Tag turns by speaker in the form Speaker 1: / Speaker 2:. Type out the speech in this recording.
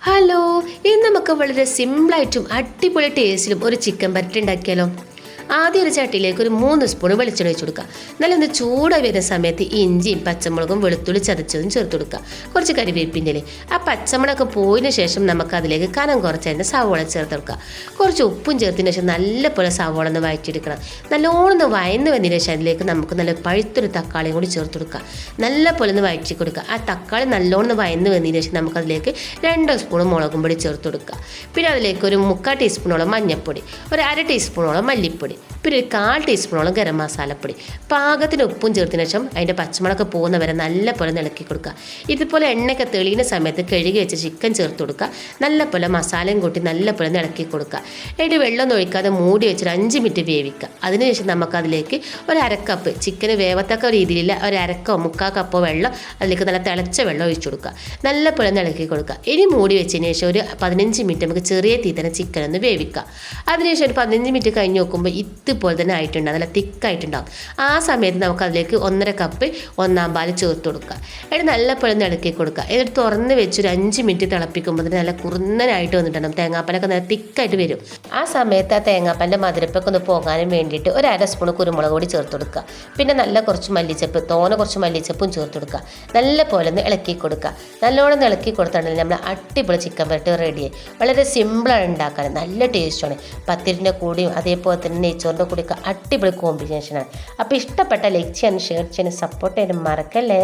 Speaker 1: Hello, ഇന്ന് നമുക്ക് വളരെ സിമ്പിളായിട്ടും അടിപൊളി ടേസ്റ്റിലും ഒരു ചിക്കൻ പരട്ട് ഉണ്ടാക്കിയാലോ. ആദ്യം ഒരു ചട്ടിയിലേക്ക് ഒരു 3 സ്പൂൺ വെളിച്ചെണ്ണ ഒഴിച്ച് കൊടുക്കുക. നല്ലൊന്ന് ചൂടായി വരുന്ന സമയത്ത് ഇഞ്ചിയും പച്ചമുളകും വെളുത്തുള്ളി ചതച്ചതും ചേർത്ത് കൊടുക്കുക. കുറച്ച് കരിവേപ്പിൻ്റെ ഇല. ആ പച്ചമുളകൊക്കെ പോയതിനു ശേഷം നമുക്ക് അതിലേക്ക് കനം കുറച്ചതിൻ്റെ സവോള ചേർത്ത് കൊടുക്കുക. കുറച്ച് ഉപ്പും ചേർത്തതിന് ശേഷം നല്ലപോലെ സവോള ഒന്ന് വഴറ്റിയെടുക്കണം. നല്ലോണം ഒന്ന് വയന്ന് വന്നതിന് ശേഷം അതിലേക്ക് നമുക്ക് നല്ല പഴുത്തൊരു തക്കാളിയും കൂടി ചേർത്ത് കൊടുക്കുക. നല്ലപോലെ ഒന്ന് വഴറ്റി കൊടുക്കുക. ആ തക്കാളി നല്ലോണം ഒന്ന് വയന്ന് വന്നതിന് ശേഷം നമുക്കതിലേക്ക് 2 സ്പൂൺ മുളകും പൊടി ചേർത്ത് കൊടുക്കുക. പിന്നെ അതിലേക്ക് ഒരു 3/4 ടീസ്പൂണോളം മഞ്ഞൾപ്പൊടി, ഒരു 1/2 ടീസ്പൂണോളം മല്ലിപ്പൊടി, പിന്നെ ഒരു 1/4 ടീസ്പൂണോളം ഗരം മസാലപ്പൊടി, പാകത്തിന് ഉപ്പും ചേർത്തതിന് ശേഷം അതിൻ്റെ പച്ചമുളക് പോകുന്ന വരെ നല്ലപോലെ ഇളക്കി കൊടുക്കുക. ഇതുപോലെ എണ്ണയൊക്കെ തെളിയുന്ന സമയത്ത് കഴുകി വെച്ച് ചിക്കൻ ചേർത്ത് കൊടുക്കുക. നല്ലപോലെ മസാലയും കൂട്ടി നല്ലപോലെ ഇളക്കി കൊടുക്കുക. അതിൻ്റെ വെള്ളം ഒഴിക്കാതെ മൂടി വെച്ചൊരു 5 മിനിറ്റ് വേവിക്കുക. അതിനുശേഷം നമുക്കതിലേക്ക് ഒരു 1/2 കപ്പ് ചിക്കന് വേവത്തക്ക രീതിയിലുള്ള ഒരു 1/2 കപ്പോ 3/4 കപ്പോ വെള്ളം അതിലേക്ക് നല്ല തിളച്ച വെള്ളം ഒഴിച്ചു കൊടുക്കുക. നല്ലപോലെ ഇളക്കി കൊടുക്കുക. ഇനി മൂടി വെച്ചതിന് ശേഷം ഒരു 15 മിനിറ്റ് നമുക്ക് ചെറിയ തീ തന്നെ ചിക്കൻ ഒന്ന് വേവിക്കുക. അതിനുശേഷം ഒരു 15 മിനിറ്റ് കഴിഞ്ഞ് നോക്കുമ്പോൾ ഇതുപോലെ തന്നെ ആയിട്ടുണ്ടാകും, നല്ല തിക്കായിട്ടുണ്ടാകും. ആ സമയത്ത് നമുക്ക് അതിലേക്ക് 1/2 കപ്പ് ഒന്നാം പാല് ചേർത്ത് കൊടുക്കുക. എന്നിട്ട് നല്ലപോലെ ഇളക്കി കൊടുക്കുക. എന്നിട്ട് തുറന്ന് വെച്ചൊരു 5 മിനിറ്റ് തിളപ്പിക്കുമ്പോൾ തന്നെ നല്ല കുറുന്നനായിട്ട് വന്നിട്ടുണ്ടാകും. തേങ്ങാപ്പാലൊക്കെ നല്ല തിക്കായിട്ട് വരും. ആ സമയത്ത് ആ തേങ്ങാപ്പാലിൻ്റെ മധുരപ്പൊക്കെ ഒന്ന് പോകാനും വേണ്ടിയിട്ട് ഒരു 1/2 സ്പൂൺ കുരുമുളക് പൊടി ചേർത്ത് കൊടുക്കുക. പിന്നെ നല്ല കുറച്ച് മല്ലിച്ചപ്പ്, കുറച്ച് മല്ലിച്ചപ്പും ചേർത്ത് കൊടുക്കുക. നല്ലപോലെ ഒന്ന് ഇളക്കി കൊടുക്കുക. നല്ലോണം ഇളക്കി കൊടുത്താണെങ്കിൽ നമ്മൾ അടിപൊളി ചിക്കൻ പരട്ട് റെഡിയായി. വളരെ സിമ്പിളാണ് ഉണ്ടാക്കാൻ, നല്ല ടേസ്റ്റാണ്. പത്തിരിൻ്റെ കൂടിയും അതേപോലെ തന്നെ നെയ്ച്ചോറിൻ്റെ കൂടിയൊക്കെ അടിപൊളി കോമ്പിനേഷനാണ്. അപ്പോൾ ഇഷ്ടപ്പെട്ട ലൈക്ക് ചെയ്യാനും ഷെയർ ചെയ്യാനും സപ്പോർട്ട് ചെയ്യാനും മറക്കല്ലേ.